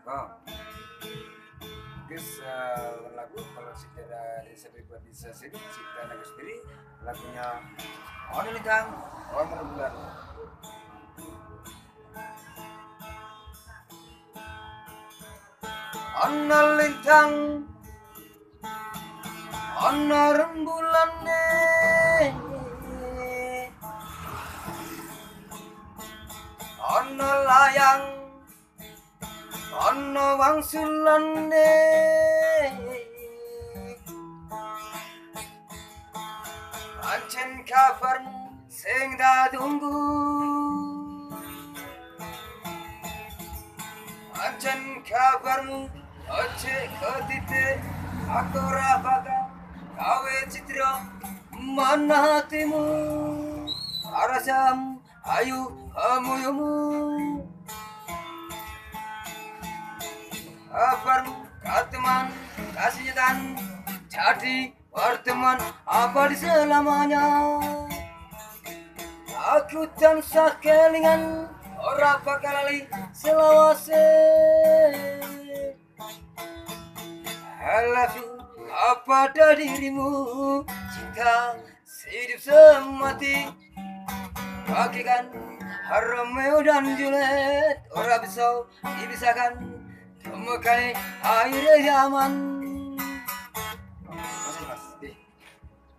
Oh, guys, lagu kalau secara disebut Cipta Naga sendiri lagunya Ono Lintang, Ono Bulan. Ono Lintang, Ono rembulan Ono layang, Ono wangsulan Ancen kabarmu sing tak tunggu, Ancen kabarmu oce ketite aku rapaka kawe citra mana hatimu arasam ayu amuyumu kabarmu kateman kasihatan jadi berteman abadi selamanya. Aku tansah kelingan ora bakal lali selawase. I love you pada dirimu, cinta hidup semati. Bagikan Romeo dan Juliet ora bisa dipisahkan, temukan akhir zaman.